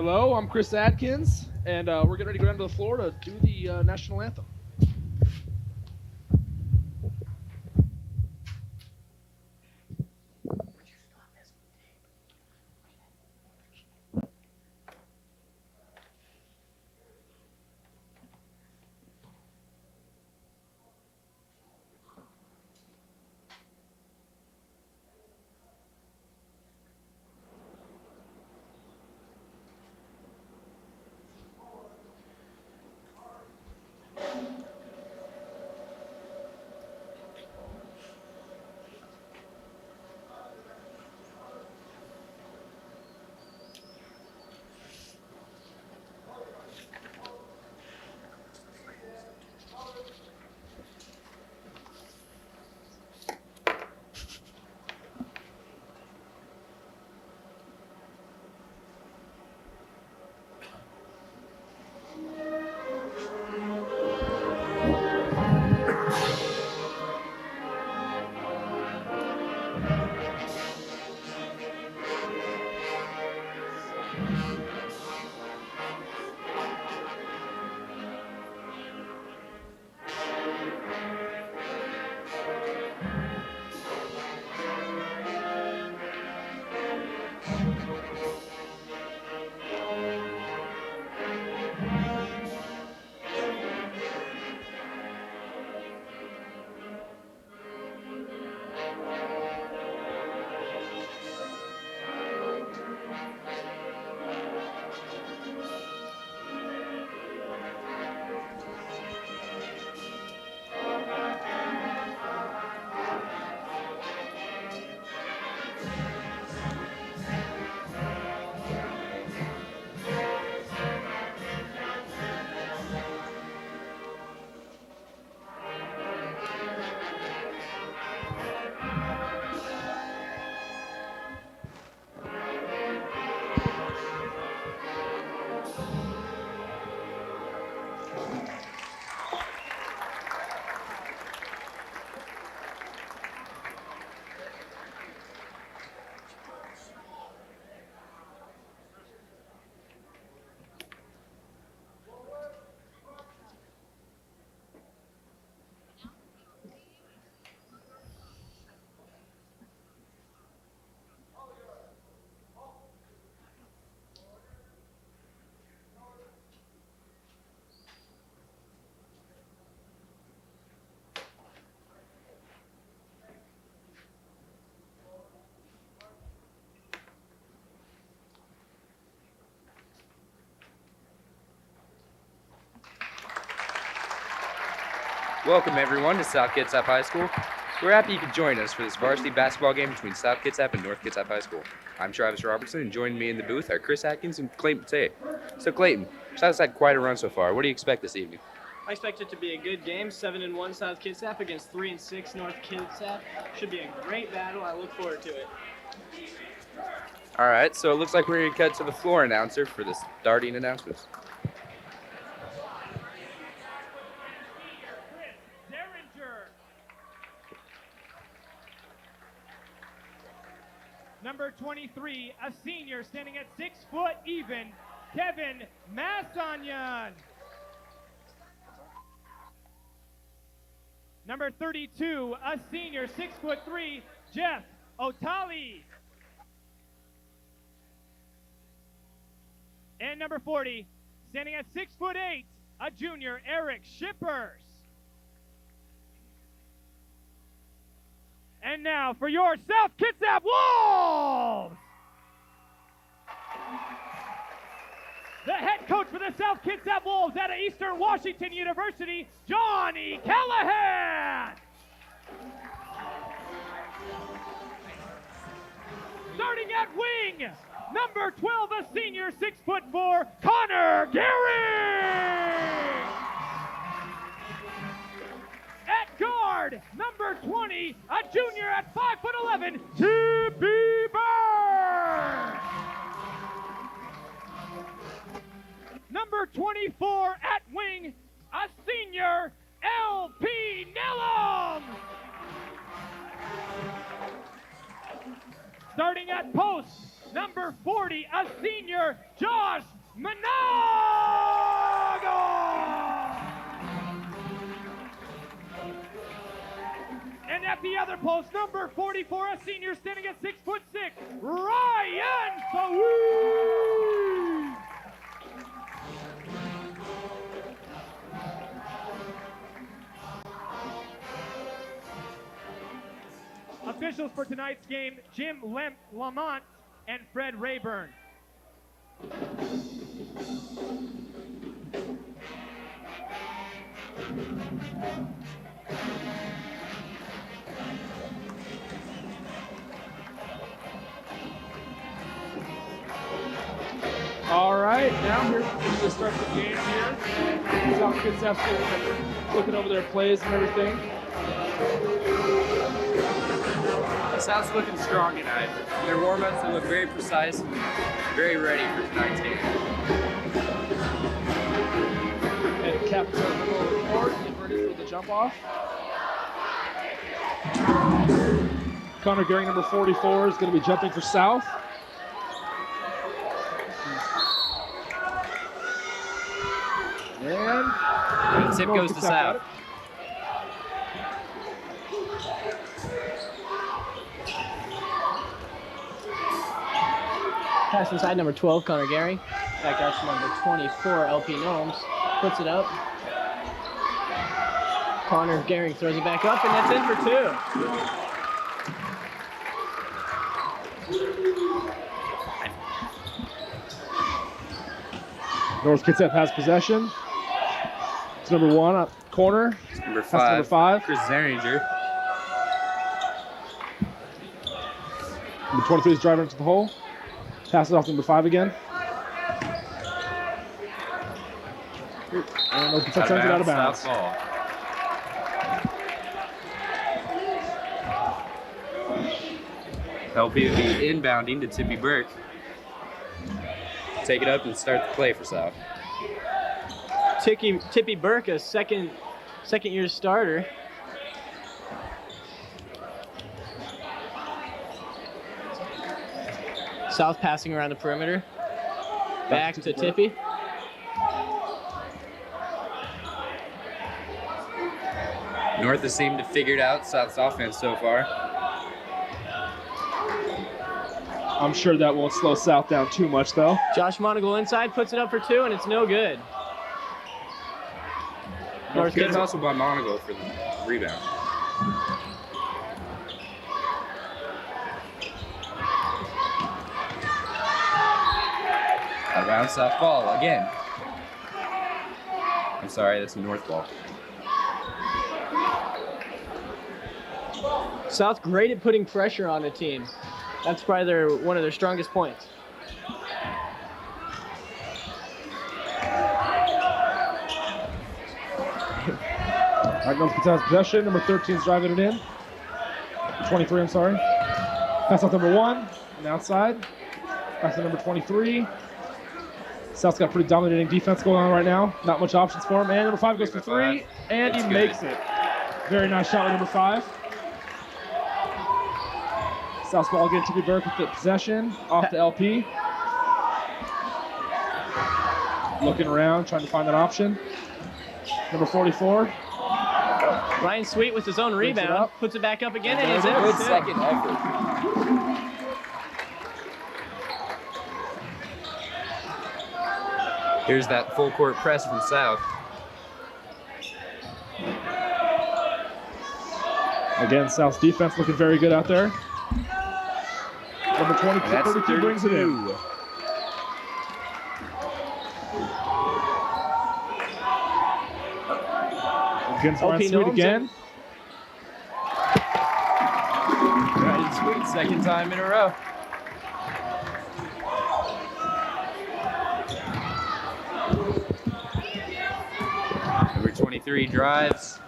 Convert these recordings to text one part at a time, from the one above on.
Hello, I'm Chris Adkins, and we're getting ready to go down to the floor to do the national anthem. Welcome everyone to South Kitsap High School. We're happy you could join us for this varsity basketball game between South Kitsap and North Kitsap High School. I'm Travis Robertson, and joining me in the booth are Chris Atkins and Clayton Tay. So Clayton, South's had quite a run so far. What do you expect this evening? I expect it to be a good game. 7-1 South Kitsap against 3-6 North Kitsap. Should be a great battle. I look forward to it. All right, so it looks like we're going to cut to the floor announcer for the starting announcements. Number 23, a senior standing at 6 foot even, Kevin Massanyan. Number 32, a senior, 6'3", Jeff Otali. And number 40, standing at 6'8", a junior, Eric Shippers. And now for your South Kitsap Wolves! The head coach for the South Kitsap Wolves out of Eastern Washington University, Johnny Callahan! Starting at wing, number 12, a senior, 6'4", Connor Gehring! At guard, number 20, a junior at 5'11", Tippy Burns! Number 24 at wing, a senior, L.P. Nellum! Starting at post, number 40, a senior, Josh Manago. And at the other post, number 44, a senior standing at 6'6", Ryan Fawood. Officials for tonight's game, Jim Lamont and Fred Rayburn. All right, now we're going to start the game here. South Kitsap looking over their plays and everything. South's looking strong tonight. Their warm-ups, they look very precise and very ready for tonight's game. And Captain's in the middle of the court, getting ready for the jump off. Connor Gehring, number 44, is going to be jumping for South. And the tip goes to South. Pass inside number 12, Connor Gehring. Back out to number 24, LP Gnomes. Puts it up. Connor Gehring throws it back up, and that's in for 2. North Kitsap has possession. It's number 1 up corner. It's number 5. That's number 5. Chris Zerninger. Number 23 is driving into the hole. Pass it off to number 5 again. And North Kitsap sends it out of bounds. South ball. LP will be inbounding to Tippy Burke. Take it up and start the play for South. Tippy Burke, a second-year starter. South passing around the perimeter. Back to Tippy. North has seemed to figure out South's offense so far. I'm sure that won't slow South down too much, though. Josh Monagle inside, puts it up for 2, and it's no good. North gets also by Monagle for the rebound. Out of bounds, South ball again. I'm sorry, that's a North ball. South great at putting pressure on the team. That's probably one of their strongest points. All right, North Kitsap's possession. Number 13 is driving it in. 23, I'm sorry. Pass off number 1, and outside. Pass to number 23. South's got pretty dominating defense going on right now. Not much options for him. And number 5 goes for 3, and he makes it. Very nice shot with number 5. South's ball again, Tippy Burke with the possession. Off to LP. Looking around, trying to find that option. Number 44. Ryan Sweet with his own rebound. Puts it back up again, and it's in. Good second effort. Here's that full court press from South. Again, South's defense looking very good out there. Number 32 brings it in. Against Ryan Sweet again. Ryan Sweet, second time in a row. Number 23 drives.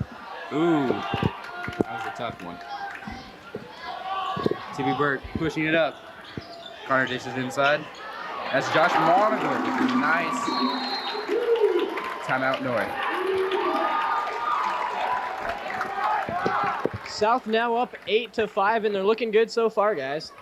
Ooh, that was a tough one. Tippy Burke pushing it up. Connor dishes inside. That's Josh Monagle. Nice. Timeout North. South now up 8-5, and they're looking good so far, guys.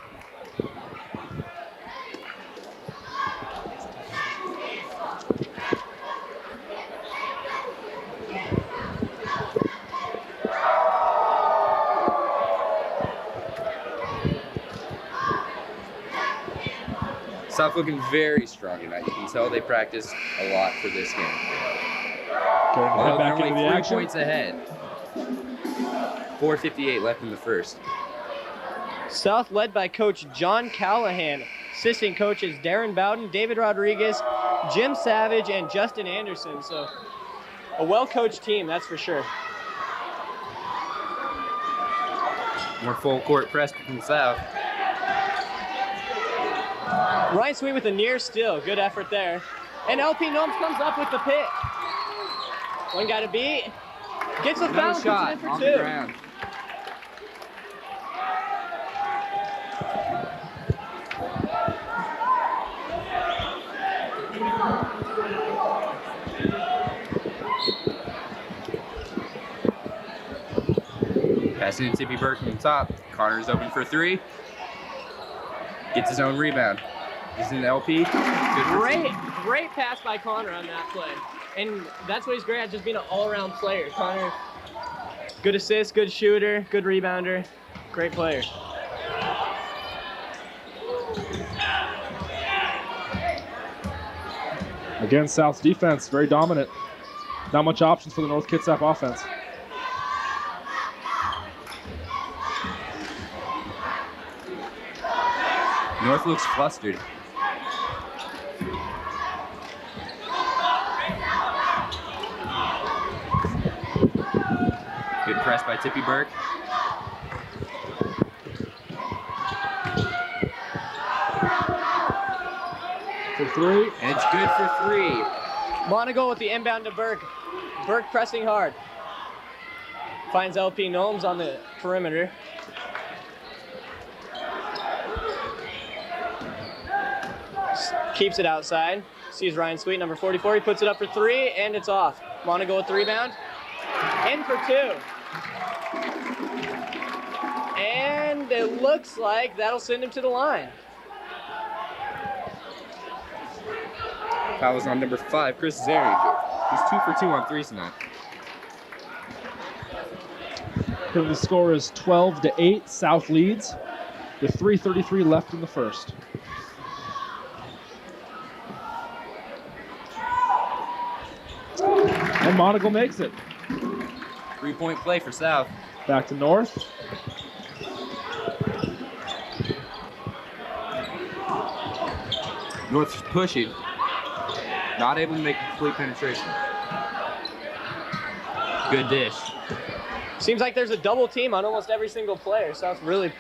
South looking very strong tonight. You can tell they practice a lot for this game. Head back They're into only the 3 action. points ahead. 4:58 left in the first. South led by Coach John Callahan. Assistant coaches Darren Bowden, David Rodriguez, Jim Savage, and Justin Anderson. So a well-coached team, that's for sure. More full court press from South. Ryan Sweet with a near steal. Good effort there. And LP Gnomes comes up with the pick. One guy to beat. Gets the foul, No puts it shot in for on two. the ground. Passing to Tippy Burke from the top. Connor's open for 3. Gets his own rebound. This is an LP. Good for Great pass by Connor on that play. And that's what he's great at, just being an all-around player. Connor, good assist, good shooter, good rebounder, great player. Again, South's defense, very dominant. Not much options for the North Kitsap offense. North looks flustered. Good press by Tippy Burke. For 3. And it's good for 3. Monaco with the inbound to Burke. Burke pressing hard. Finds LP Gnomes on the perimeter. Keeps it outside. Sees Ryan Sweet, number 44. He puts it up for 3, and it's off. Monaco with the rebound. In for 2. And it looks like that'll send him to the line. Foul was on number 5, Chris Zaringer. He's 2 for 2 on 3s tonight. The score is 12-8. South leads with 3:33 left in the first. And Monaco makes it. 3-point play for South. Back to North. North's pushing. Not able to make a complete penetration. Good dish. Seems like there's a double team on almost every single player. South's really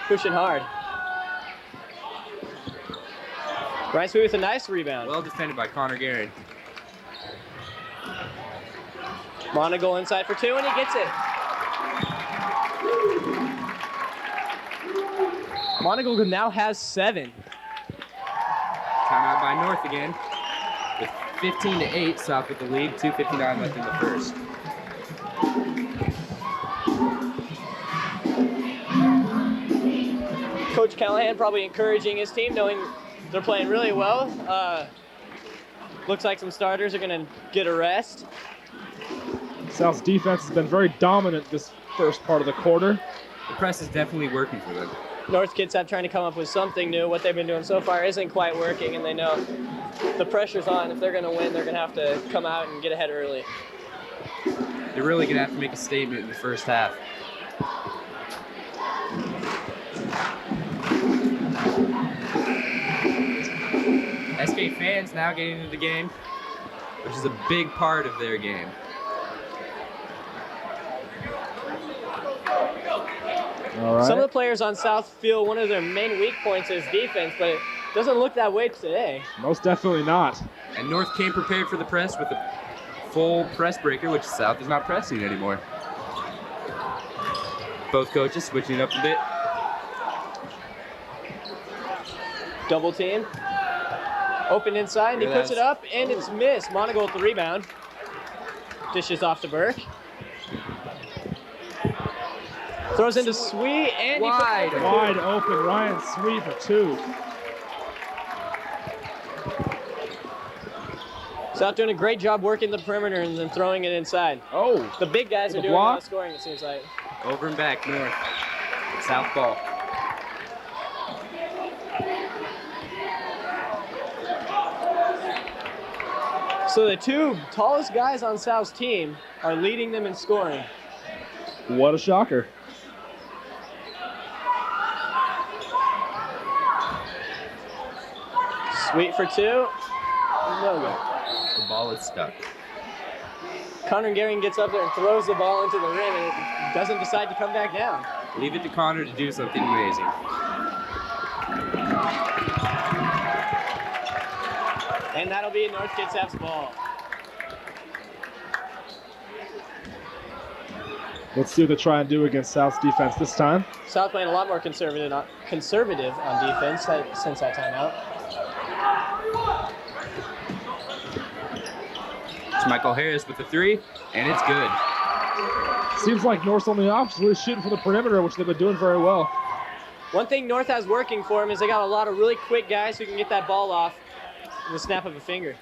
pushing hard. Ryan Sweet with a nice rebound. Well defended by Connor Guerin. Monaco inside for 2, and he gets it. Monaco now has 7. Timeout by North again. With 15-8, South with the lead. 2:59 left in the first. Coach Callahan probably encouraging his team, knowing they're playing really well. Looks like some starters are going to get a rest. South's defense has been very dominant this first part of the quarter. The press is definitely working for them. North Kitsap trying to come up with something new. What they've been doing so far isn't quite working, and they know the pressure's on. If they're going to win, they're going to have to come out and get ahead early. They're really going to have to make a statement in the first half. SK fans now getting into the game, which is a big part of their game. All right. Some of the players on South feel one of their main weak points is defense, but it doesn't look that way today. Most definitely not. And North came prepared for the press with a full press breaker, which South is not pressing anymore. Both coaches switching it up a bit. Double team. Open inside, and he puts it up, and it's missed. Monaco with the rebound. Dishes off to Burke. Throws into Sweet, and Wide. Wide open. Ryan Sweet for 2. South doing a great job working the perimeter and then throwing it inside. Oh. The big guys are The doing a lot block? of scoring, it seems like. Over and back, North. South ball. So the two tallest guys on South's team are leading them in scoring. What a shocker. Sweet for two. No good. The ball is stuck. Connor Gehring gets up there and throws the ball into the rim, and it doesn't decide to come back down. Leave it to Connor to do something amazing. And that'll be North Kitsap's ball. Let's see what they try and do against South's defense this time. South playing a lot more conservative on defense since that timeout. It's Michael Harris with the three, and it's good. Seems like North's on the opposite, really shooting from the perimeter, which they've been doing very well. One thing North has working for them is they got a lot of really quick guys who can get that ball off in the snap of a finger.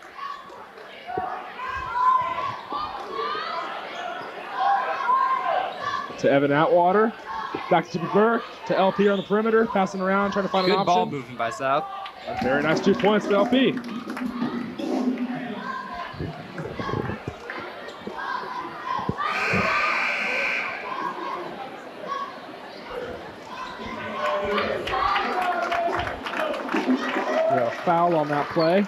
To Evan Atwater, back to Tippy Burke, to LP on the perimeter, passing around, trying to find an Good option. ball movement by South. Very nice 2 points to LP. We have a foul on that play.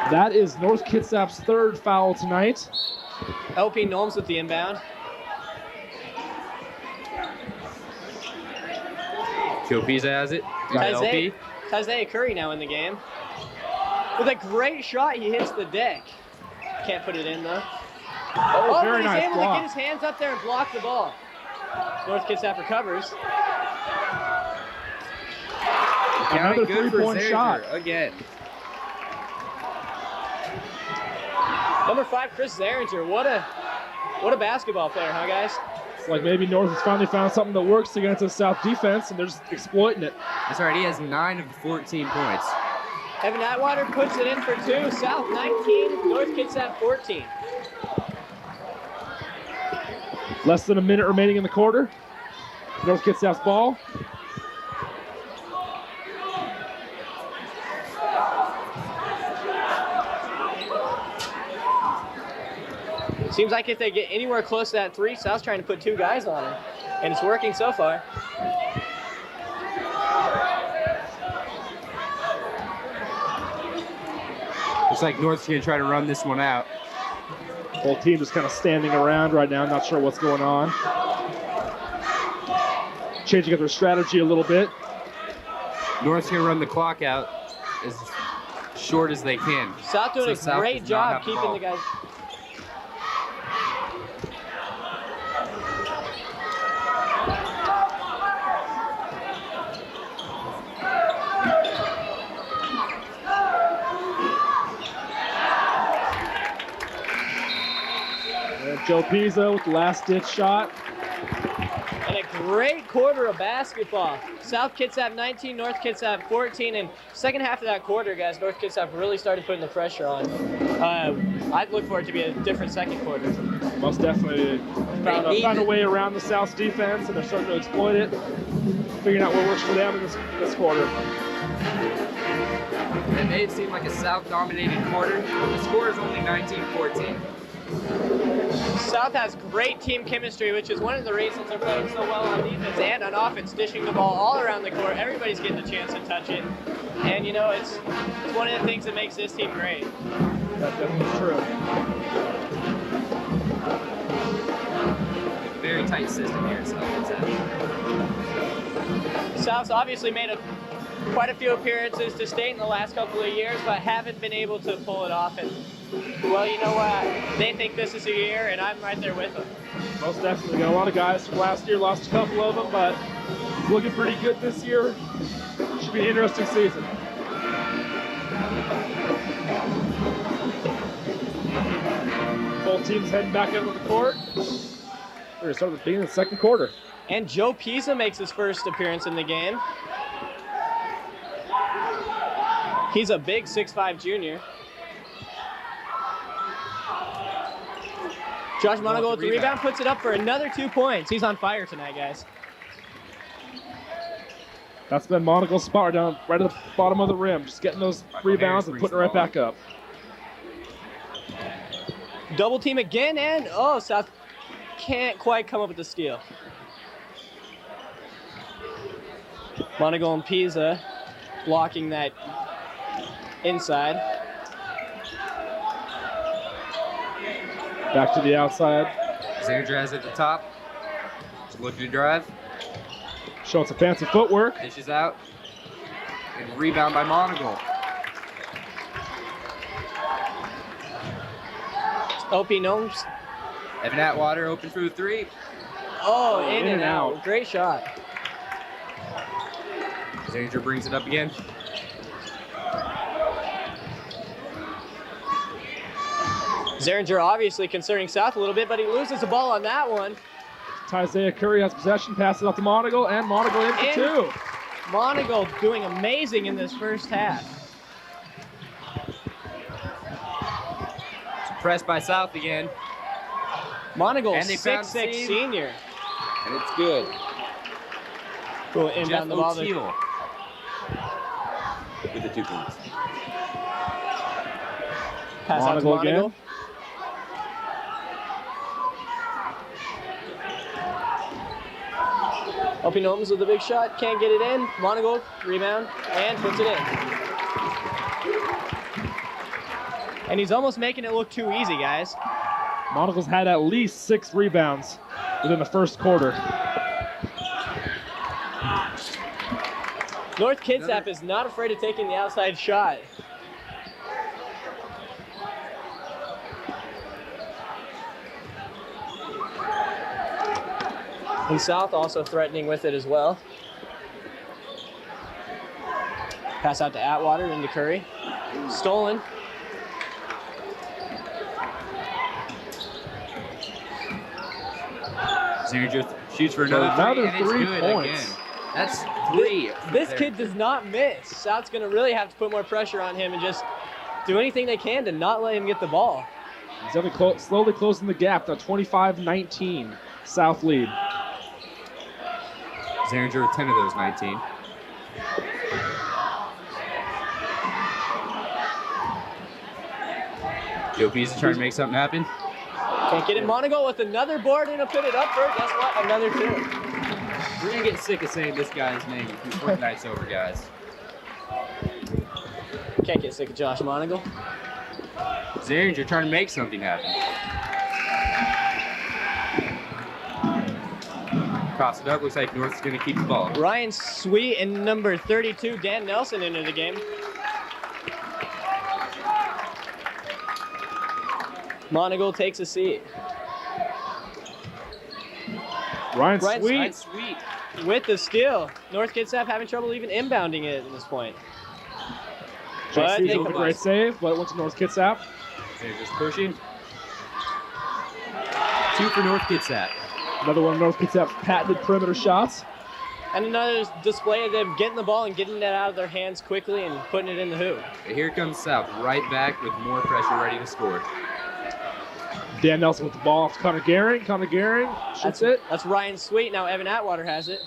That is North Kitsap's third foul tonight. LP Gnomes with the inbound. Joe Pisa has it. Got LP. Isaiah Curry now in the game. With a great shot, he hits the deck. Can't put it in though. Oh, very he's nice able block. to get his hands up there and block the ball. North Kitsap recovers. Another Good for three-point Zaringer shot. again. Number 5, Chris Zaringer. What a basketball player, huh, guys? It's like maybe North has finally found something that works against the South defense, and they're just exploiting it. That's right. He has 9 of the 14 points. Evan Atwater puts it in for 2. South 19, North Kitsap 14. Less than a minute remaining in the quarter. North Kitsap's ball. Seems like if they get anywhere close to that 3, South's trying to put 2 guys on him. And it's working so far. Looks like North's going to try to run this one out. Whole team just kind of standing around right now, not sure what's going on. Changing up their strategy a little bit. North's going to run the clock out as short as they can. South doing So a great does not job have the keeping ball. the guys. And Joe Pisa with the last-ditch shot. And a great quarter of basketball. South Kitsap 19, North Kitsap 14. And second half of that quarter, guys, North Kitsap really started putting the pressure on. I'd look for it to be a different second quarter. Most definitely found a way around the South's defense, and they're starting to exploit it, figuring out what works for them in this quarter. It made it seem like a South-dominated quarter. The score is only 19-14. South has great team chemistry, which is one of the reasons they're playing so well on defense and on offense, dishing the ball all around the court. Everybody's getting a chance to touch it. And, you know, it's one of the things that makes this team great. That's definitely true. Very tight system here, so South's obviously made quite a few appearances to state in the last couple of years, but haven't been able to pull it off. And, well, you know what? They think this is a year, and I'm right there with them. Most definitely. Got a lot of guys from last year, lost a couple of them, but looking pretty good this year. Should be an interesting season. Both teams heading back into the court. We're going to start the beginning of the second quarter. And Joe Pisa makes his first appearance in the game. He's a big 6'5" junior. Josh Monagle with the rebound, puts it up for another 2 points. He's on fire tonight, guys. That's been Monagle's spot right at the bottom of the rim. Just getting those rebounds and putting it right back up. Double team again, and oh, South can't quite come up with the steal. Monagle and Pisa blocking that inside. Back to the outside. Xander has it at the top. Just looking to drive. Showing some fancy footwork. Dishes out. And rebound by Monagle. OP Gnomes. Evan Atwater open for the 3. Oh, in and out. Great shot. Xander brings it up again. Zeringer obviously concerning South a little bit, but he loses the ball on that one. Isaiah Curry has possession, passes off to Monagle, and Monagle in for 2. Monagle doing amazing in this first half. Pressed by South again. Monagle, And they found 6'6" Steve. senior. And it's good. Go inbound the ball. O'Teal with the 2 points. Pass out to Monagle Monagle. again. OP Gnomes with a big shot, can't get it in. Monagle, rebound, and puts it in. And he's almost making it look too easy, guys. Monagle's had at least 6 rebounds within the first quarter. North Kitsap is not afraid of taking the outside shot. And South also threatening with it as well. Pass out to Atwater, into Curry. Stolen. Xander shoots for another 3, and it's 3 good points. again. That's 3. This kid does not miss. South's going to really have to put more pressure on him and just do anything they can to not let him get the ball. He's slowly closing the gap. Now 25-19, South lead. Xander with 10 of those 19. Joe Pisa trying to make something happen. Can't get it. Monagle with another board and a put it up for, guess what? Another 2. We're going to get sick of saying this guy's name before the night's over, guys. Can't get sick of Josh Monagle. Xander trying to make something happen. Cross it up. Looks like North's going to keep the ball. Ryan Sweet and number 32, Dan Nelson, into the game. Monagle takes a seat. Ryan Ryan Sweet. With the steal. North Kitsap having trouble even inbounding it at this point. But they with a great save, but it went to North Kitsap. They're just pushing. 2 for North Kitsap. Another one of North Kitsap's patented perimeter shots. And another display of them getting the ball and getting it out of their hands quickly and putting it in the hoop. And here comes South right back with more pressure ready to score. Dan Nelson with the ball off to Connor Gehring. Connor Gehring shoots it. That's Ryan Sweet. Now Evan Atwater has it.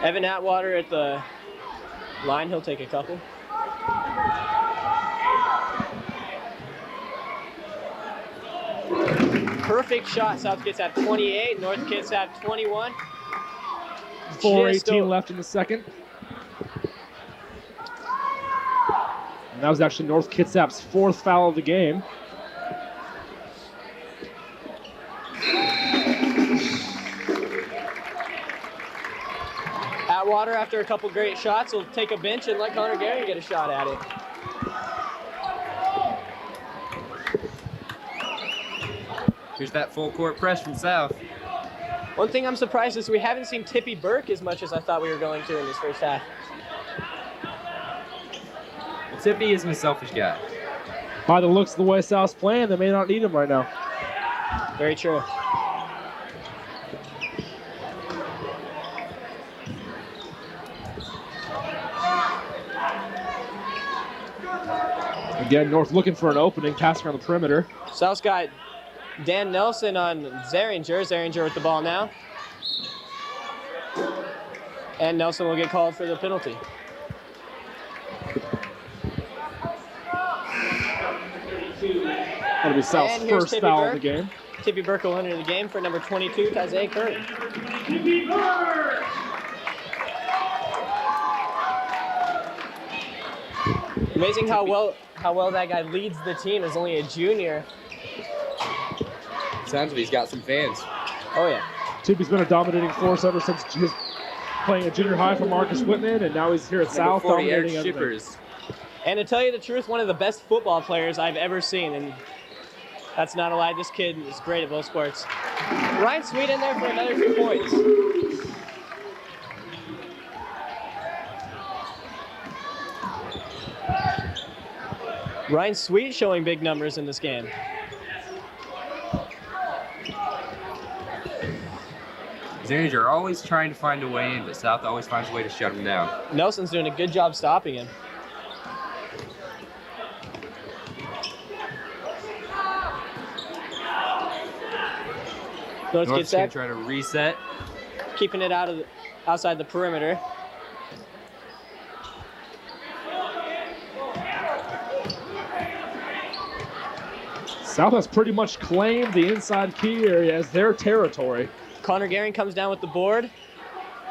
Evan Atwater at the line. He'll take a couple. Perfect shot. South Kitsap 28, North Kitsap 21. 4:18 left in the second. And that was actually North Kitsap's 4th foul of the game. Atwater, after a couple great shots, will take a bench and let Connor Gehring get a shot at it. Here's that full court press from South. One thing I'm surprised is we haven't seen Tippy Burke as much as I thought we were going to in this first half. Well, Tippy isn't a selfish guy. By the looks of the way South's playing, they may not need him right now. Very true. Again, North looking for an opening, passing around the perimeter. South's got Dan Nelson on Zeringer. Zeringer with the ball now. And Nelson will get called for the penalty. That'll be South's And here's first Tippy foul Burke. of the game. Tippy Burke will enter the game for number 22, Tazay Curry. Amazing how well that guy leads the team as only a junior. Sounds like he's got some fans. Oh yeah. Tippy's been a dominating force ever since his playing at junior high for Marcus Whitman, and now he's here at South Number 40, Eric dominating everything. Shippers. And to tell you the truth, one of the best football players I've ever seen, and that's not a lie. This kid is great at both sports. Ryan Sweet in there for another 2 points. Ryan Sweet showing big numbers in this game. Zeringer always trying to find a way in, but South always finds a way to shut him down. Nelson's doing a good job stopping him. North North's gonna Kitsap try to reset. keeping it outside the perimeter. South has pretty much claimed the inside key area as their territory. Connor Gehring comes down with the board.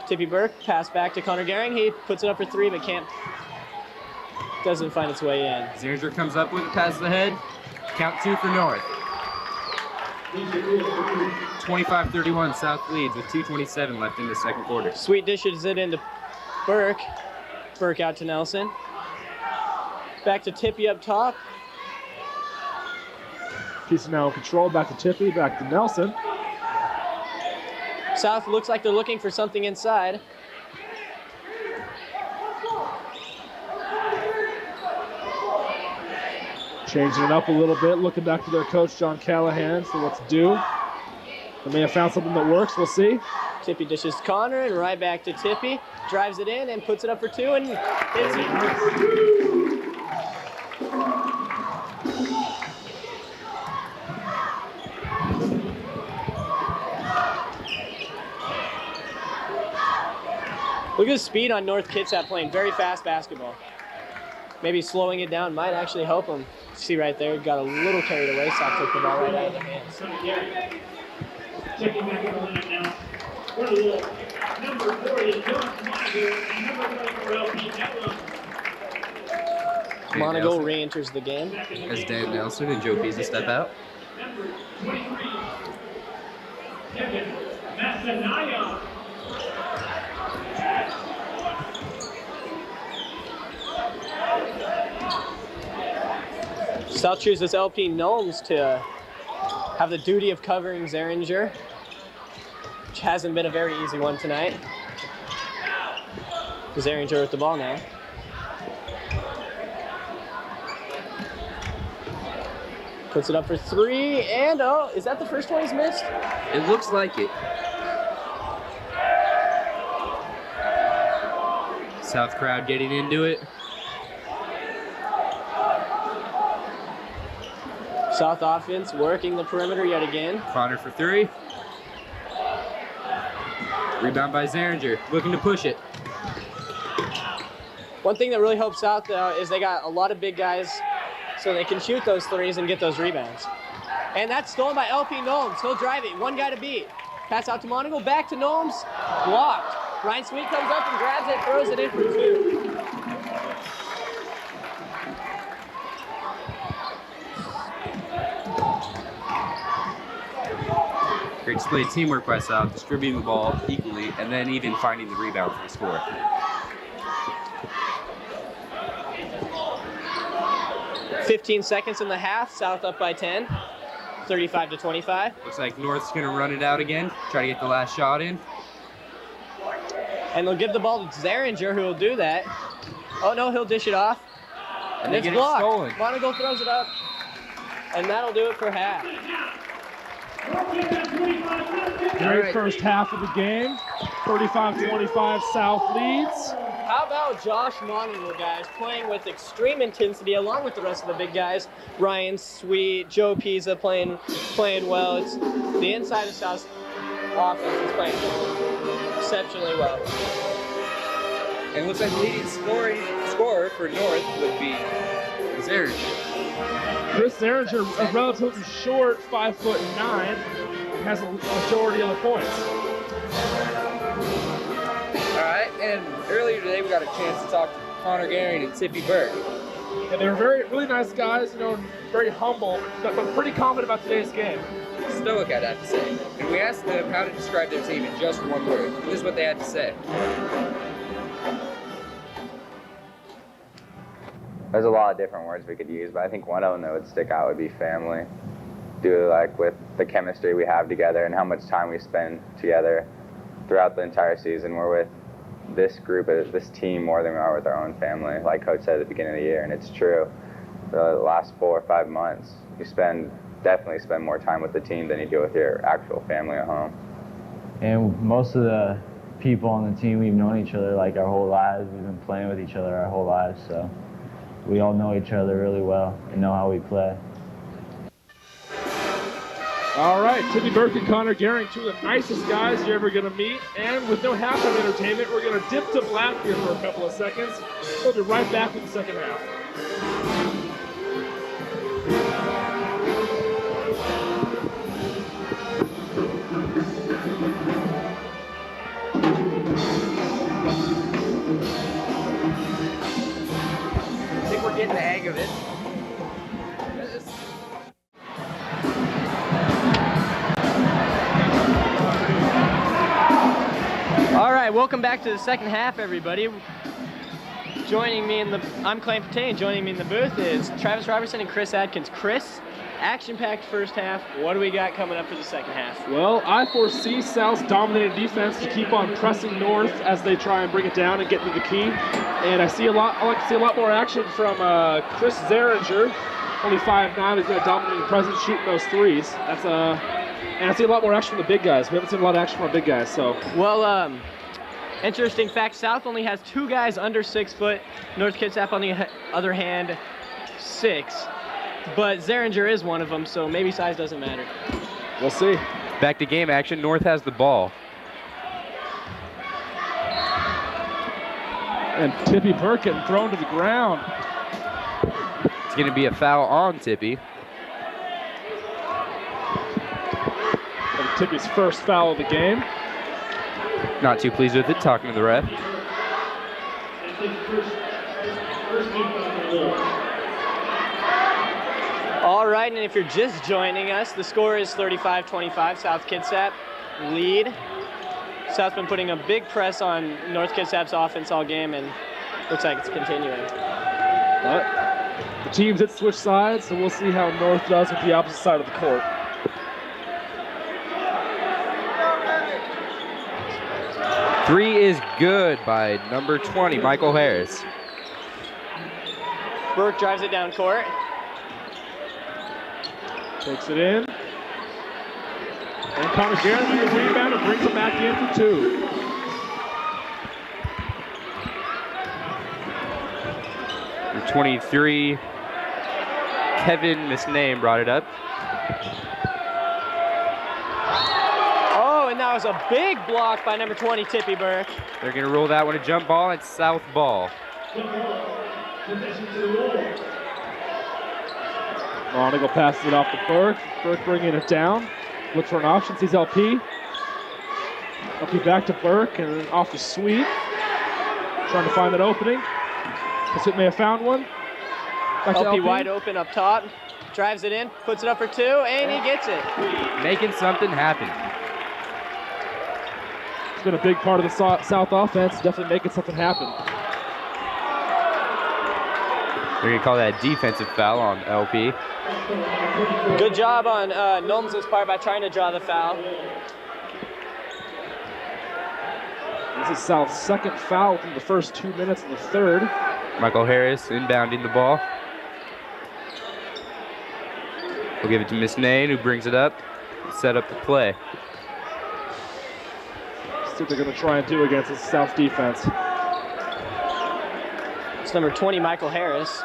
Tippy Burke, pass back to Connor Gehring. He puts it up for 3, but doesn't find its way in. Zeringer comes up with it, passes ahead. Count 2 for North. 25-31, South leads with 2:27 left in the second quarter. Sweet dishes it into Burke. Burke out to Nelson. Back to Tippy up top. Piece now in control, back to Tippy, back to Nelson. South looks like they're looking for something inside. Changing it up a little bit, looking back to their coach, John Callahan, for what to do. They may have found something that works, we'll see. Tippy dishes Connor and right back to Tippy. Drives it in and puts it up for 2 and hits it. Look at the speed on North Kitsap playing very fast basketball. Maybe slowing it down might actually help them. See right there, got a little carried away. South took the ball right out of their hands. Checking back in the line now. Number 40, John Monagle, and number 24, LP Network. Monagle re-enters the game. As Dan Nelson and Joe Pisa step out. Number 23, Kevin Massanaya. South chooses LP Gnomes to have the duty of covering Zeringer, which hasn't been a very easy one tonight. Zeringer with the ball now. Puts it up for 3, and oh, is that the first one he's missed? It looks like it. South crowd getting into it. South offense working the perimeter yet again. Connor for 3. Rebound by Zeringer, looking to push it. One thing that really helps South though is they got a lot of big guys, so they can shoot those threes and get those rebounds. And that's stolen by LP Gnomes. He'll drive it, one guy to beat. Pass out to Monagle, back to Gnomes, blocked. Ryan Sweet comes up and grabs it, throws it in for 2. Great display of teamwork by South, distributing the ball equally, and then even finding the rebound for the score. .15 seconds in the half, South up by 10, 35-25. Looks like North's gonna run it out again, try to get the last shot in. And they'll give the ball to Zeringer, who will do that. Oh no, he'll dish it off. And they it's get it blocked. stolen. Monagle throws it up. And that'll do it for half. Great first half of the game. 35-25 South leads. How about Josh Monagle, guys, playing with extreme intensity along with the rest of the big guys. Ryan Sweet, Joe Pisa playing well. It's the inside of South's offense is playing exceptionally well. And it looks like the leading scorer for North would be Zeringer. Chris Zeringer, a relatively short 5'9", has a majority of the points. All right, and earlier today we got a chance to talk to Connor Gehring and Tippy Burke. And they were really nice guys, very humble, but pretty confident about today's game. Stoic, I'd have to say. And we asked them how to describe their team in just one word. And this is what they had to say. There's a lot of different words we could use, but I think one of them that would stick out would be family. Due to with the chemistry we have together and how much time we spend together throughout the entire season. We're with this group, this team, more than we are with our own family, like Coach said at the beginning of the year, and it's true. The last 4 or 5 months, you definitely spend more time with the team than you do with your actual family at home. And most of the people on the team, we've known each other like our whole lives. We've been playing with each other our whole lives, so we all know each other really well and know how we play. All right, Tippy Burke and Connor Gehring, two of the nicest guys you're ever going to meet. And with no halftime entertainment, we're going to dip to black here for a couple of seconds. We'll be right back with the second half. I think we're getting the hang of it. All right, welcome back to the second half, everybody. Joining me I'm Clay Pate, and joining me in the booth is Travis Robertson and Chris Adkins. Chris, action-packed first half. What do we got coming up for the second half? Well, I foresee South's dominated defense to keep on pressing North as they try and bring it down and get to the key. And I like to see a lot more action from Chris Zeringer, only 5'9", who's got a dominating presence shooting those threes. And I see a lot more action from the big guys. We haven't seen a lot of action from our big guys, so. Well, interesting fact, South only has 2 guys under 6 foot. North Kitsap, on the other hand, 6. But Zeringer is one of them, so maybe size doesn't matter. We'll see. Back to game action. North has the ball. And Tippy Burke getting thrown to the ground. It's going to be a foul on Tippy. And Tippy's first foul of the game. Not too pleased with it, talking to the ref. All right, and if you're just joining us, the score is 35-25, South Kitsap lead. South's been putting a big press on North Kitsap's offense all game, and looks like it's continuing. But the teams did switch sides, so we'll see how North does with the opposite side of the court. Three is good by number 20, Michael Harris. Burke drives it down court. Takes it in. And Connor Gehring with the rebound and brings it back in for 2. Number 23, Kevin, misnamed, brought it up. Oh, and that was a big block by number 20, Tippy Burke. They're going to roll that one a jump ball. It's South ball. Monagle passes it off to Burke. Burke bringing it down. Looks for an option, sees LP. LP back to Burke and then off to Sweet. Trying to find that opening. Kitsap may have found one. Back to LP wide open up top. Drives it in, puts it up for 2, and he gets it. Making something happen. It's been a big part of the South offense, definitely making something happen. They're going to call that a defensive foul on LP. Good job on Nolm's part by trying to draw the foul. This is South's second foul within the first 2 minutes of the third. Michael Harris inbounding the ball. We'll give it to Miss Nain, who brings it up, set up the play. See what they're going to try and do against the South defense. It's number 20, Michael Harris.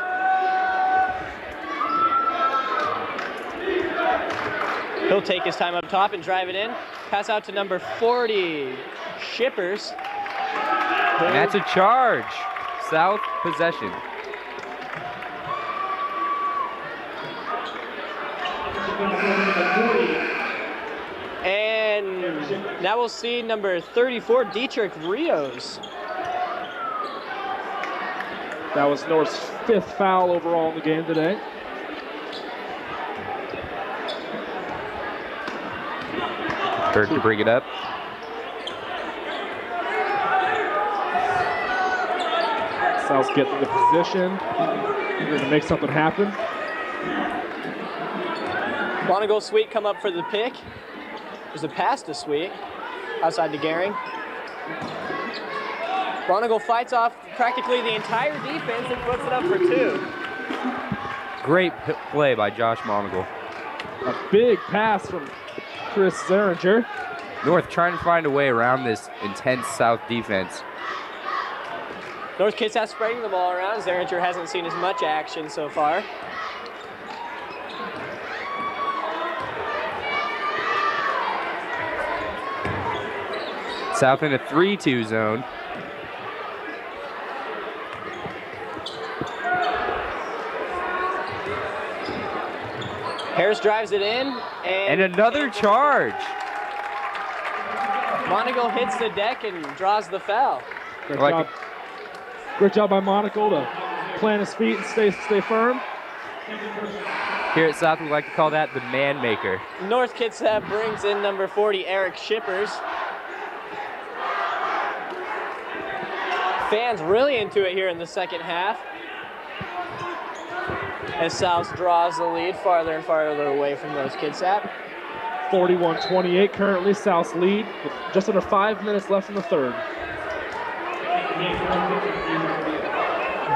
He'll take his time up top and drive it in. Pass out to number 40, Shippers. And that's a charge. South possession. And now we'll see number 34, Dietrich Rios. That was North's 5th foul overall in the game today. Burke to bring it up. South's getting the position. They're going to make something happen. Monagle Sweet come up for the pick. There's a pass to Sweet, outside to Gehring. Monagle fights off practically the entire defense and puts it up for 2. Great play by Josh Monagle. A big pass from Chris Zeringer. North trying to find a way around this intense South defense. North Kitsap spreading the ball around. Zeringer hasn't seen as much action so far. South in a 3-2 zone. Harris drives it in, And another charge. Monagle hits the deck and draws the foul. Great job by Monagle to plant his feet and stay firm. Here at South, we like to call that the man maker. North Kitsap brings in number 40, Eric Shippers. Fans really into it here in the second half. As South draws the lead farther and farther away from North Kitsap. 41-28 currently South's lead with just under 5 minutes left in the third.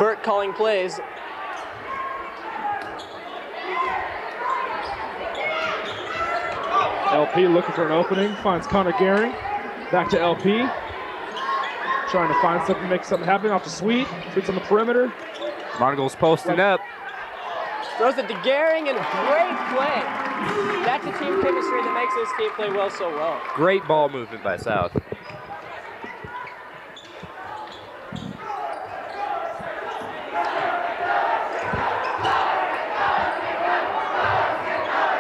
Burt calling plays. LP looking for an opening, finds Connor Gehring. Back to LP. Trying to find something, make something happen off the Sweet. Sweet's on the perimeter. Monagle's posting up. Throws it to Gehring and great play. That's the team chemistry that makes this team play well so well. Great ball movement by South.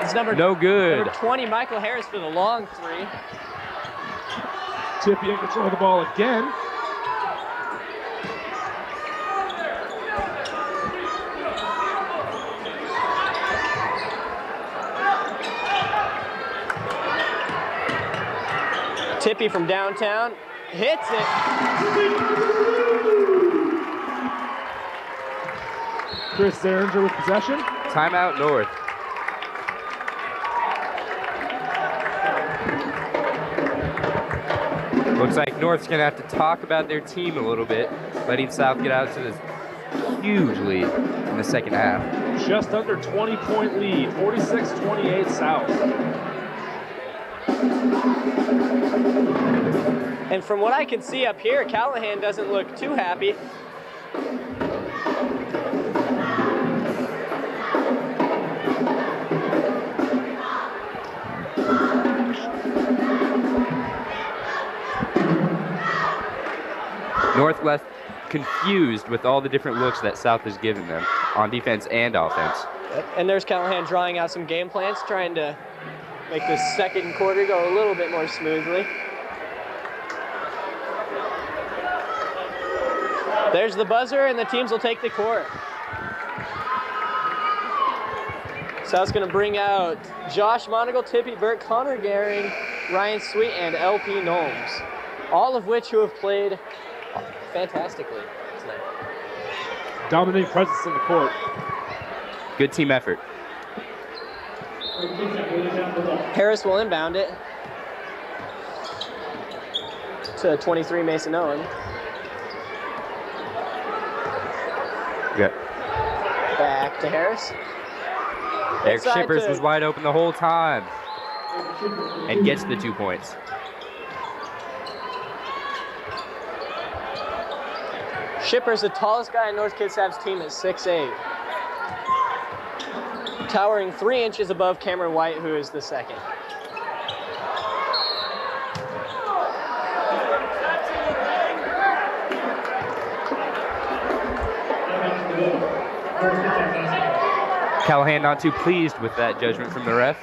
It's number No good. Number 20, Michael Harris for the long 3. Tippy in control of the ball again. Tippy from downtown hits it. Chris Zeringer with possession. Timeout North. Looks like North's gonna have to talk about their team a little bit, letting South get out to this huge lead in the second half. Just under 20-point lead, 46-28 South. And from what I can see up here, Callahan doesn't look too happy. Northwest confused with all the different looks that South has given them on defense and offense. And there's Callahan drawing out some game plans, trying to make this second quarter go a little bit more smoothly. There's the buzzer, and the teams will take the court. South's going to bring out Josh Monagle, Tippy Burt, Connor Gehring, Ryan Sweet, and LP Knowles, all of which who have played fantastically tonight. Dominating presence in the court. Good team effort. Harris will inbound it to 23 Mason Owen. Yeah. Back to Harris. Eric Inside Shippers to- was wide open the whole time and gets the 2 points. Shippers, the tallest guy in North Kitsap's team, at 6'8". Towering 3 inches above Cameron White, who is the second. Callahan not too pleased with that judgment from the ref.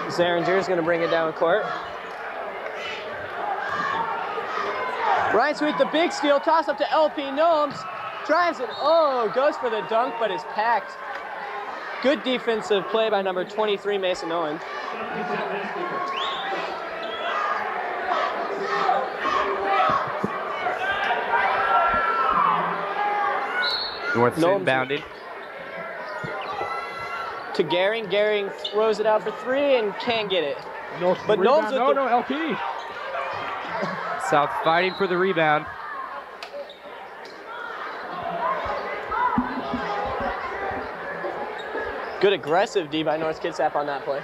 Zaringer is going to bring it down court. Ryan Sweet, the big steal, toss up to LP Gnomes, drives it, goes for the dunk, but is packed. Good defensive play by number 23, Mason Owen. North's Gnomes inbounded. To Gehring. Gehring throws it out for 3 and can't get it. North But rebound. Gnomes with No, the- LP. South fighting for the rebound. Good aggressive D by North Kitsap on that play.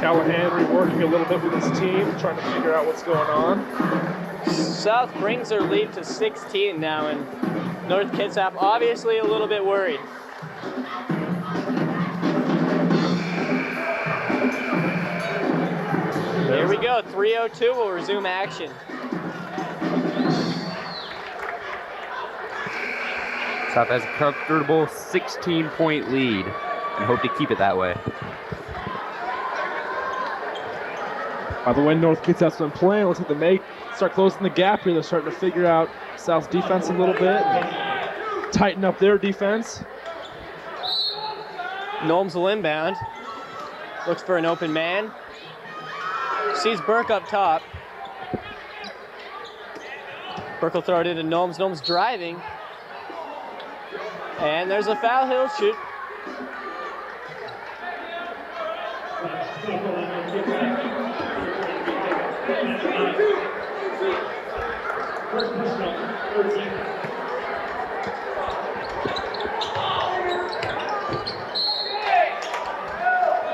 Callahan reworking a little bit with his team, trying to figure out what's going on. South brings their lead to 16 now, and North Kitsap obviously a little bit worried. Here we go, 3:02 will resume action. South has a comfortable 16-point lead and hope to keep it that way. By the way, North Kitsap's been playing. Looks like they may start closing the gap here. They're starting to figure out South's defense a little bit, and tighten up their defense. Gnomes will inbound. Looks for an open man. Sees Burke up top. Burke will throw it into Gnomes. Gnomes driving. And there's a foul. He'll shoot.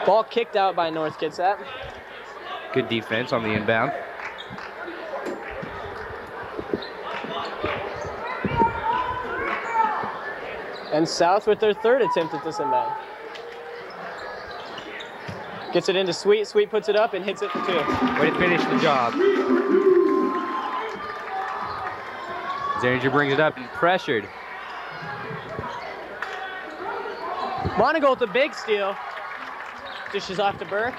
Ball kicked out by North Kitsap. Good defense on the inbound. And South with their third attempt at this inbound. Gets it into Sweet. Sweet puts it up and hits it for 2. Way to finish the job. Zaringer brings it up and pressured. Monagle with the big steal. Dishes off to Burke.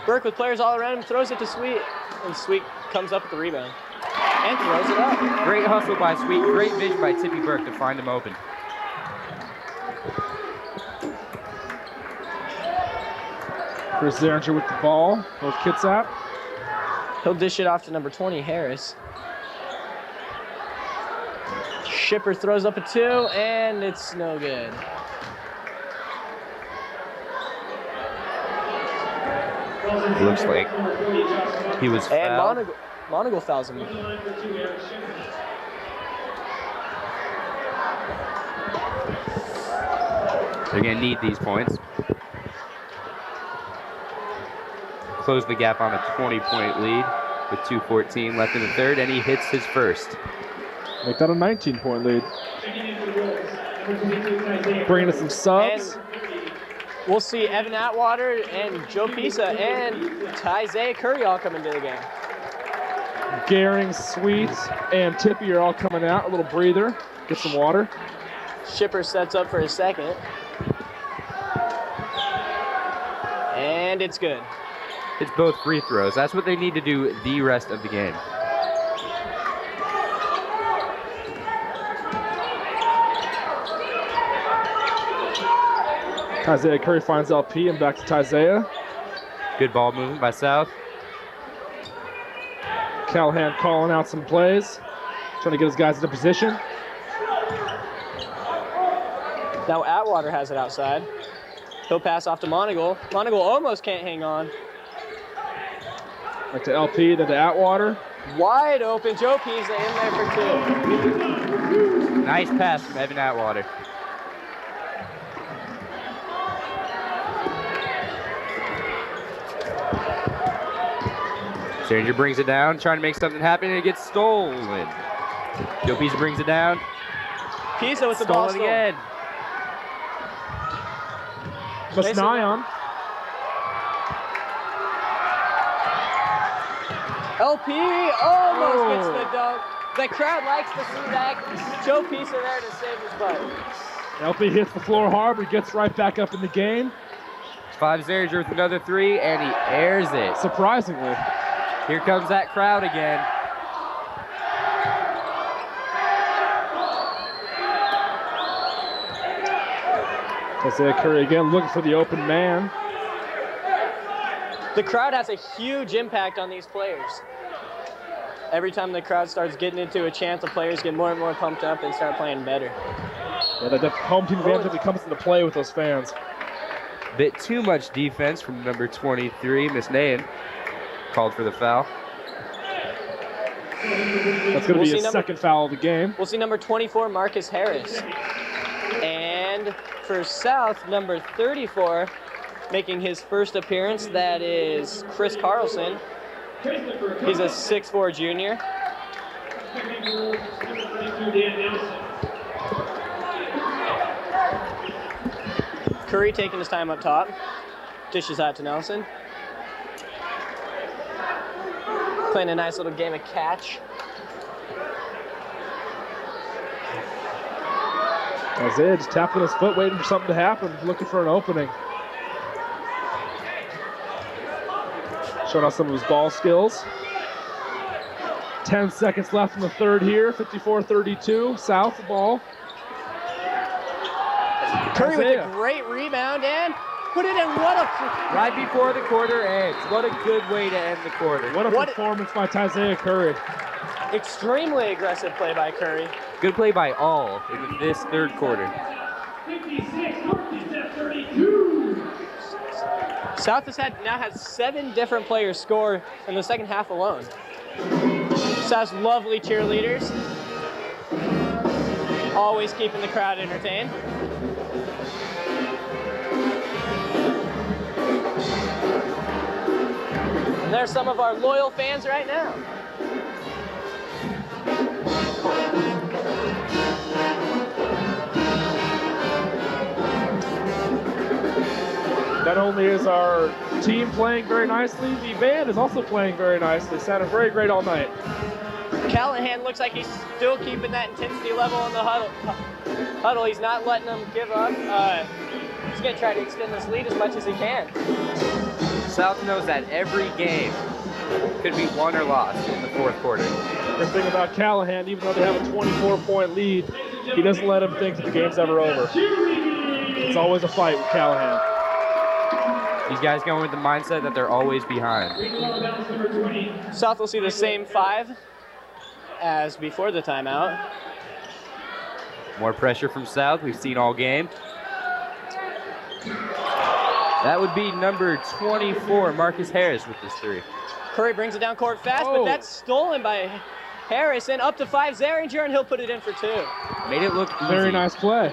Burke with players all around him throws it to Sweet. And Sweet comes up with the rebound. And throws it up. Great hustle by Sweet. Great vision by Tippy Burke to find him open. Chris Zaringer with the ball. North Kitsap. He'll dish it off to number 20, Harris. Shipper throws up a 2, and it's no good. Looks like he was And fouled. Monagle fouls him. They're going to need these points. Close the gap on a 20-point lead with 2:14 left in the third, and he hits his first. Make that a 19-point lead. Bringing in some subs. And we'll see Evan Atwater and Joe Pisa and Tyzay Curry all come into the game. Gehring, Sweet, and Tippy are all coming out. A little breather. Get some water. Shipper sets up for his second. And it's good. It's both free throws. That's what they need to do the rest of the game. Isaiah Curry finds LP and back to Isaiah. Good ball movement by South. Callahan calling out some plays, trying to get his guys into position. Now Atwater has it outside. He'll pass off to Monagle. Monagle almost can't hang on. Back to LP, then to Atwater. Wide open. Joe Pisa in there for 2. Nice pass from Evan Atwater. Stranger brings it down, trying to make something happen, and it gets stolen. Joe Pisa brings it down. Pisa with the ball Stolen again. Masnayon. LP almost gets the dunk. The crowd likes to see that. Joe Pisa there to save his butt. LP hits the floor hard, but gets right back up in the game. 5 Zaringer with another 3, and he airs it. Surprisingly. Here comes that crowd again. Isaiah Curry again looking for the open man. The crowd has a huge impact on these players. Every time the crowd starts getting into a chant, the players get more and more pumped up and start playing better. Yeah, that home team advantage really comes into play with those fans. Bit too much defense from number 23, Miss Nayan. Called for the foul. That's going to be his second foul of the game. We'll see number 24, Marcus Harris. And for South, number 34, making his first appearance, that is Chris Carlson. He's a 6'4" junior. Curry taking his time up top. Dishes out to Nelson. Playing a nice little game of catch. Isaiah just tapping his foot, waiting for something to happen, looking for an opening. Showing off some of his ball skills. 10 seconds left in the third here, 54-32, South ball. Curry Isaiah with a great rebound and put it in. What a... Right before the quarter ends. What a good way to end the quarter. What a performance by Isaiah Curry. Extremely aggressive play by Curry. Good play by all in this third quarter. 56-32. South now has 7 different players score in the second half alone. South's lovely cheerleaders. Always keeping the crowd entertained. And there's some of our loyal fans right now. Not only is our team playing very nicely, the band is also playing very nicely. Sounded very great all night. Callahan looks like he's still keeping that intensity level in the huddle. He's not letting them give up. He's going to try to extend this lead as much as he can. South knows that every game could be won or lost in the fourth quarter. The thing about Callahan, even though they have a 24-point lead, he doesn't let them think that the game's ever over. It's always a fight with Callahan. These guys going with the mindset that they're always behind. South will see the same 5 as before the timeout. More pressure from South, we've seen all game. That would be number 24, Marcus Harris with this 3. Curry brings it down court fast, but that's stolen by Harris, and up to 5 Zaringer, and he'll put it in for 2. Made it look easy. Very nice play.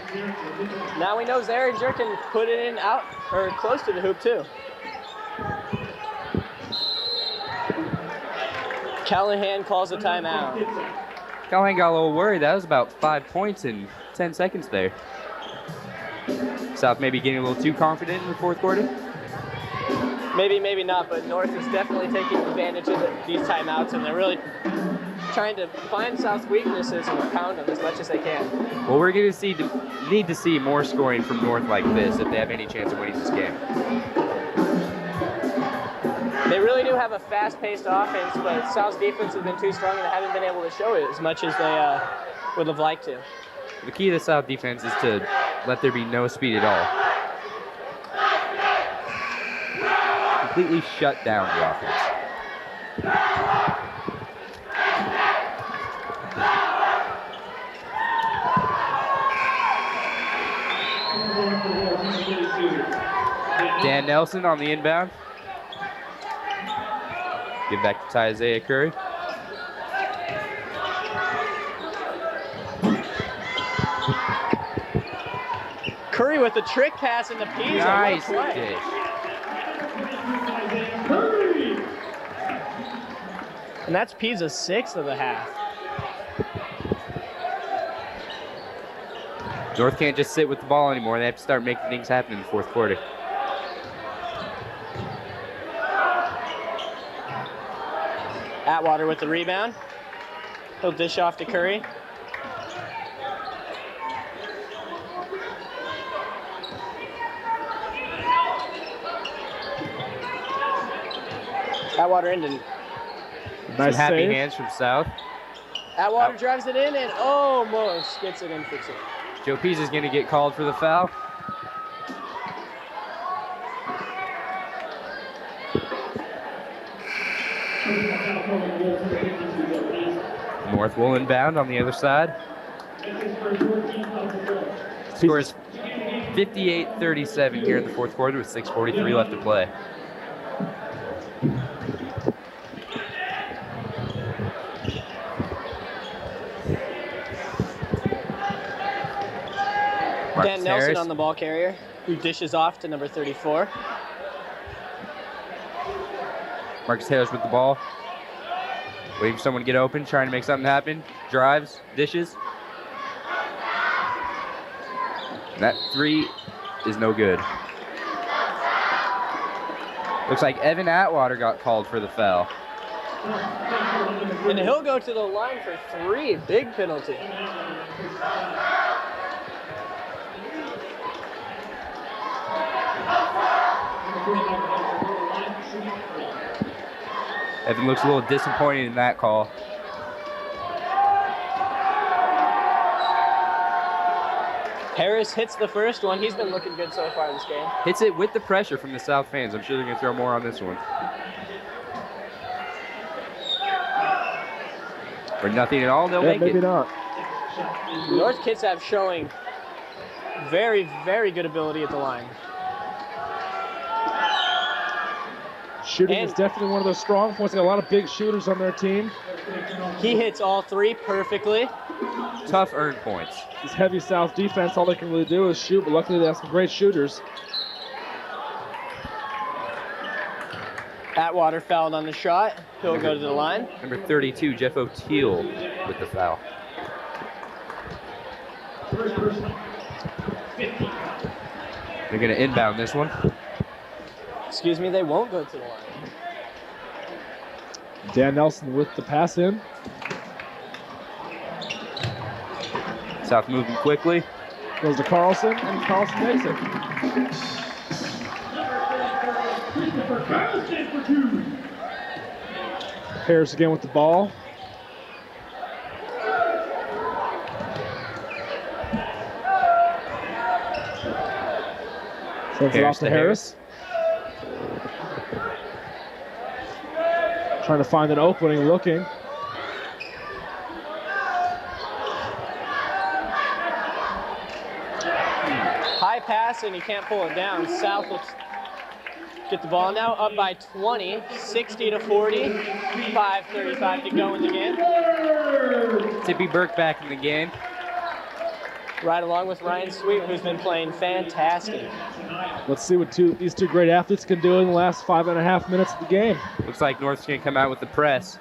Now we know Zaringer can put it in out or close to the hoop too. Callahan calls a timeout. Callahan got a little worried. That was about 5 points in 10 seconds there. South maybe getting a little too confident in the fourth quarter. Maybe, maybe not, but North is definitely taking advantage of these timeouts, and they're really trying to find South's weaknesses and pound them as much as they can. Well, we're going to need to see more scoring from North like this if they have any chance of winning this game. They really do have a fast-paced offense, but South's defense has been too strong and they haven't been able to show it as much as they would have liked to. The key to the South defense is to let there be no speed at all. Completely shut down the offense. Nelson on the inbound. Give back to Isaiah Curry. Curry with the trick pass in the Pisa. Nice What a play. dish. And that's Pisa's 6th of the half. North can't just sit with the ball anymore. They have to start making things happen in the fourth quarter. Atwater with the rebound. He'll dish off to Curry. Atwater into Some Nice happy save. hands from South. Atwater drives it in and almost gets it in for 2. Joe Pisa is going to get called for the foul. North will inbound on the other side. Score is 58-37 here in the fourth quarter with 6:43 left to play. Dan Nelson Harris on the ball carrier, who dishes off to number 34. Marcus Harris with the ball. Waiting for someone to get open, trying to make something happen. Drives, dishes. And that 3 is no good. Looks like Evan Atwater got called for the foul. And he'll go to the line for 3. Big penalty. Evan looks a little disappointed in that call. Harris hits the first one. He's been looking good so far this game. Hits it with the pressure from the South fans. I'm sure they're going to throw more on this one. For nothing at all, they'll make Maybe it. not. North Kitsap showing very, very good ability at the line. Shooting And- is definitely one of those strong points. They got a lot of big shooters on their team. He hits all 3 perfectly. Tough earned points. This heavy South defense, all they can really do is shoot, but luckily they have some great shooters. Atwater fouled on the shot. He'll go to the line. Number 32, Jeff O'Teal with the foul. They're going to inbound this one. Excuse me, they won't go to the line. Dan Nelson with the pass in. South moving quickly. Goes to Carlson, and Carlson makes it. Harris again with the ball. Sends it off to Harris. Trying to find an opening, looking. High pass, and he can't pull it down. South will get the ball now, up by 20, 60 to 40, 5:35 to go in the game. Tippy Burke back in the game. Right along with Ryan Sweet, who's been playing fantastic. Let's see what these two great athletes can do in the last 5.5 minutes of the game. Looks like North's going to come out with the press.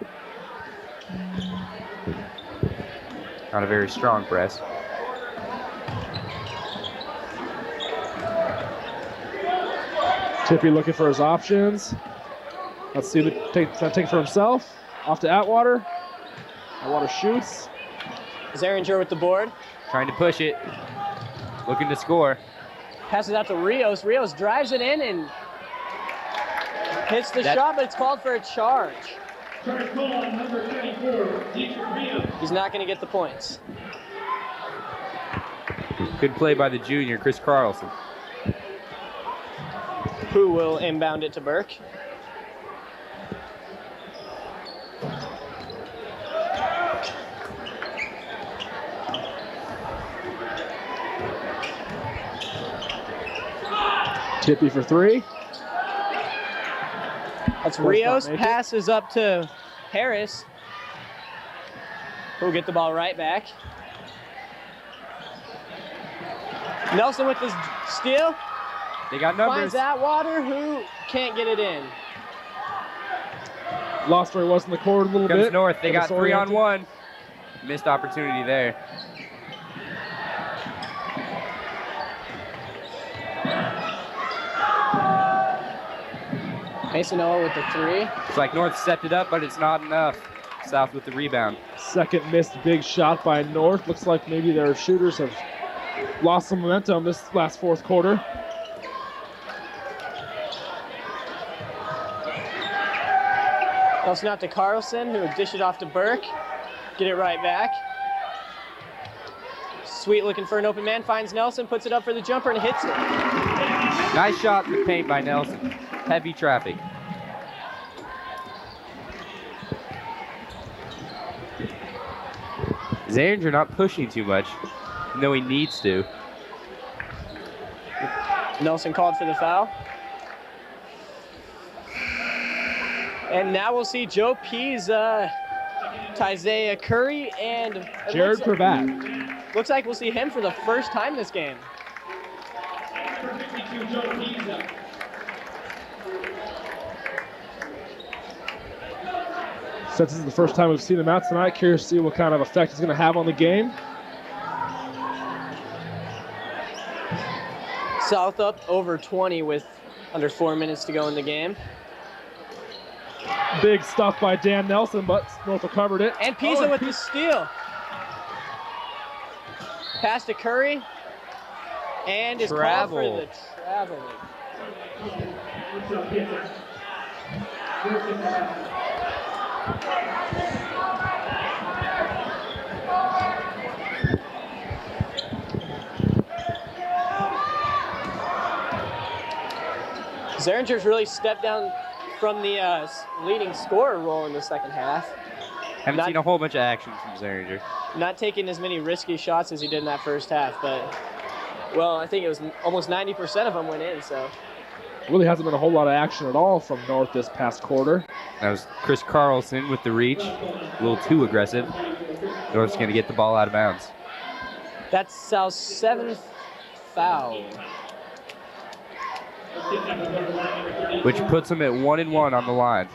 Not a very strong press. Tippy looking for his options. Let's see what take for himself. Off to Atwater. Atwater shoots. Zaringer with the board. Trying to push it. Looking to score. Passes out to Rios. Rios drives it in and hits the shot, but it's called for a charge. He's not going to get the points. Good play by the junior, Chris Carlson. Who will inbound it to Burke. Tippy for 3. That's Does not Rios, make it. passes up to Harris, who'll get the ball right back. Nelson with his steal, They got finds numbers. Atwater, who can't get it in. Lost where he was in the court a little Comes bit. North. They got Disoriented. 3-on-1. Missed opportunity there. Masonoa with the three. It's like North stepped it up, but it's not enough. South with the rebound. Second missed big shot by North. Looks like maybe their shooters have lost some momentum this last fourth quarter. Nelson out to Carlson, who will dish it off to Burke. Get it right back. Sweet looking for an open man, finds Nelson, puts it up for the jumper and hits it. Nice shot in the paint by Nelson. Heavy traffic. Zaringer not pushing too much, even though he needs to. Nelson called for the foul. And now we'll see Joe Pease, Tyzea Curry, and Jared Pravat. looks like we'll see him for the first time this game. Since this is the first time we've seen him out tonight, curious to see what kind of effect he's going to have on the game. South up over 20 with under 4 minutes to go in the game. Big stuff by Dan Nelson, but North recovered it. And Pisa with the steal. Pass to Curry. And is called for the travel. Zeringer's really stepped down from the leading scorer role in the second half. Haven't seen a whole bunch of action from Zaringer. Not taking as many risky shots as he did in that first half, but, well, I think it was almost 90% of them went in, so. Really hasn't been a whole lot of action at all from North this past quarter. That was Chris Carlson with the reach. A little too aggressive. North's going to get the ball out of bounds. That's South's 7th foul. Which puts them at 1-1 on the line.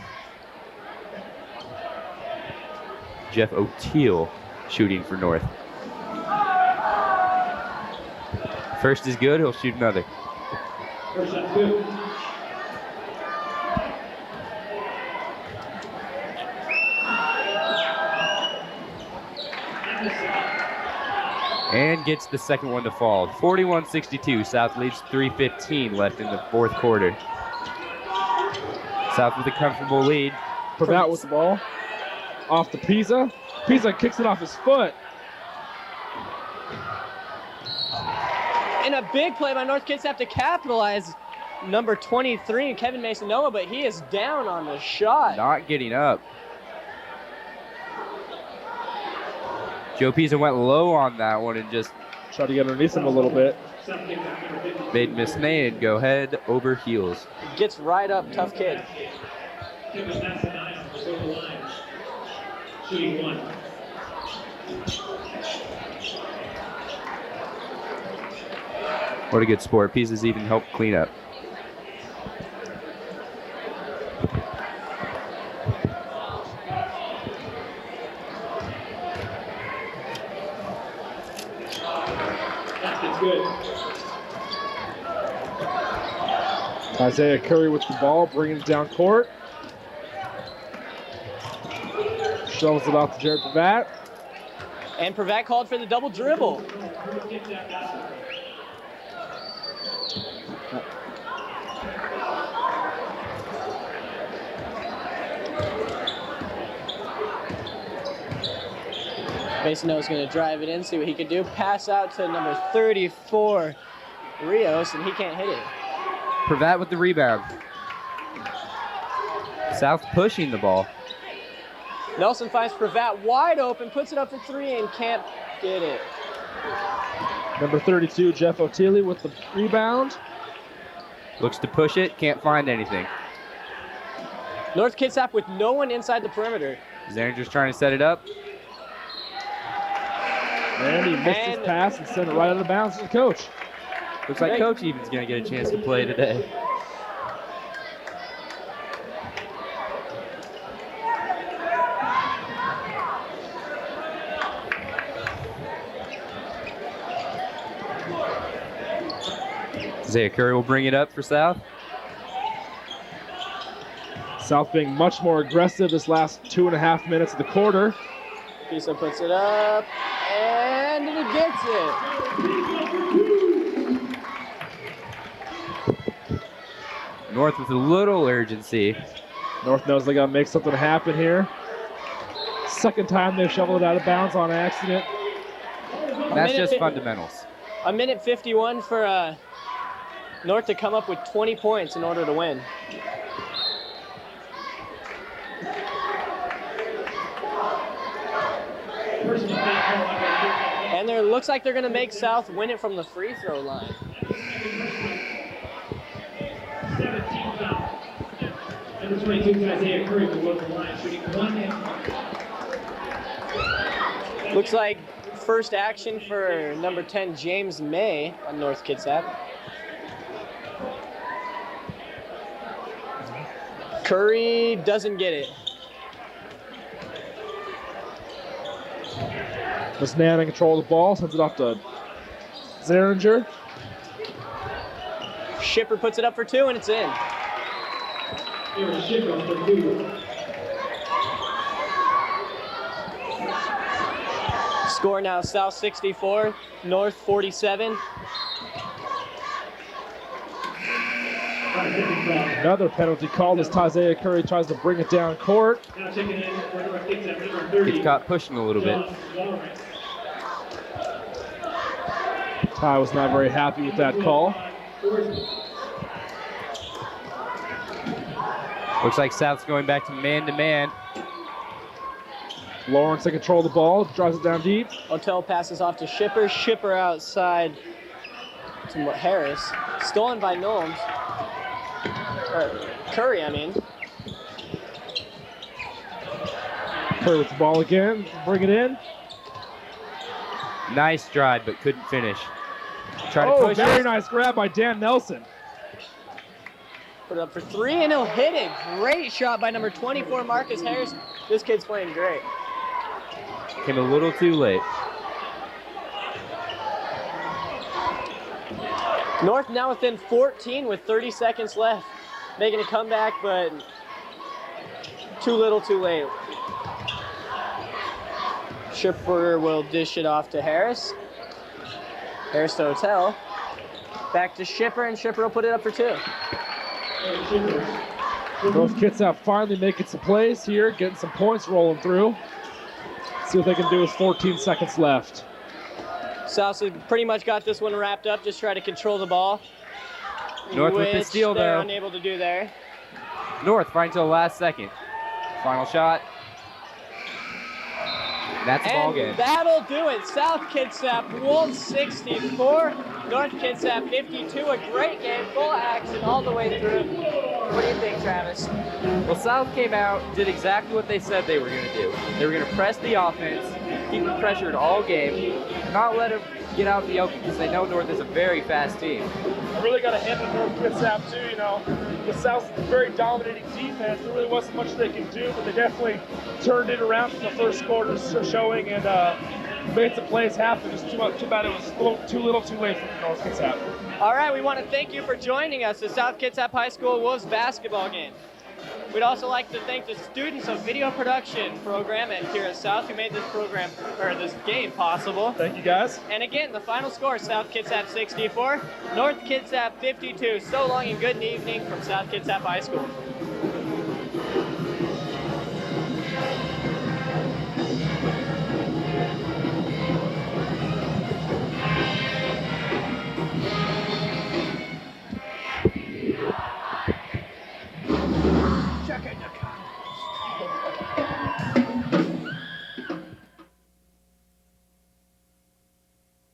Jeff O'Teal shooting for North. First is good, he'll shoot another. And gets the second one to fall. 41-62, South leads 3:15 left in the fourth quarter. South with a comfortable lead. Pravat with the ball. Off to Pisa. Pisa kicks it off his foot. And a big play by North Kitsap to capitalize. Number 23, Kevin Masonoa, but he is down on the shot. Not getting up. Joe Pisa went low on that one and just Tried to get underneath him a little bit. made Miss Nade go head over heels. Gets right up, tough kid. What a good sport. Pisa's even helped clean up. Isaiah Curry with the ball, bringing it down court. Shovels it off to Jared Pravat. And Pravat called for the double dribble. Masonoa's going to drive it in, see what he can do. Pass out to number 34, Rios, and he can't hit it. Pravat with the rebound. South pushing the ball. Nelson finds Pravat wide open, puts it up for three, and can't get it. Number 32, Jeff O'Teal with the rebound. Looks to push it, can't find anything. North Kitsap with no one inside the perimeter. Zanger's trying to set it up. And he missed his pass and sent it right out of bounds to the coach. Looks like Coach Even's going to get a chance to play today. Isaiah Curry will bring it up for South. South being much more aggressive this last 2.5 minutes of the quarter. Kitsap puts it up, and he gets it. North with a little urgency. North knows they got to make something happen here. Second time they've shoveled it out of bounds on accident. That's just fundamentals. A minute 51 for North to come up with 20 points in order to win. And there looks like they're going to make South win it from the free throw line. Number 22, Isaiah Curry will go to the line, shooting 1 and 1. Looks like first action for number 10, James May on North Kitsap. Curry doesn't get it. Musnan in control of the ball, sends it off to Zeringer. Shipper puts it up for 2, and it's in. Score now, South 64, North 47. Another penalty called as Isaiah Curry tries to bring it down court. Gets caught pushing a little bit. Ty was not very happy with that call. Looks like South's going back to man-to-man. Lawrence in control of the ball, drives it down deep. Otell passes off to Shipper. Shipper outside to Harris. Stolen by Nolms. Curry, I mean. Curry with the ball again, bring it in. Nice drive, but couldn't finish. Try to push very it. nice grab by Dan Nelson. Put it up for 3, and he'll hit it. Great shot by number 24, Marcus Harris. This kid's playing great. Came a little too late. North now within 14 with 30 seconds left. Making a comeback, but too little, too late. Shipper will dish it off to Harris. Harris to Otell. Back to Shipper, and Shipper will put it up for 2. North Kitsap finally making some plays here, getting some points rolling through. See what they can do with 14 seconds left. South has pretty much got this one wrapped up. Just try to control the ball. North with the steal, they're though. unable to do there. North right until the last second. Final shot. That's the ball game. And that'll do it. South Kitsap Wolves 64, North Kitsap 52. A great game, full of action all the way through. What do you think, Travis? Well, South came out, did exactly what they said they were going to do. They were going to press the offense, keep them pressured all game, not let them get out the open because they know North is a very fast team. I really got to hand it to North Kitsap too, you know. The South's very dominating defense. There really wasn't much they could do, but they definitely turned it around from the first quarter showing and made some plays happen. Just too bad it was too little too late for North Kitsap. All right, we want to thank you for joining us at South Kitsap High School Wolves basketball game. We'd also like to thank the students of video production program here at South who made this program, or this game, possible. Thank you, guys. And again, the final score, South Kitsap 64, North Kitsap 52. So long and good evening from South Kitsap High School.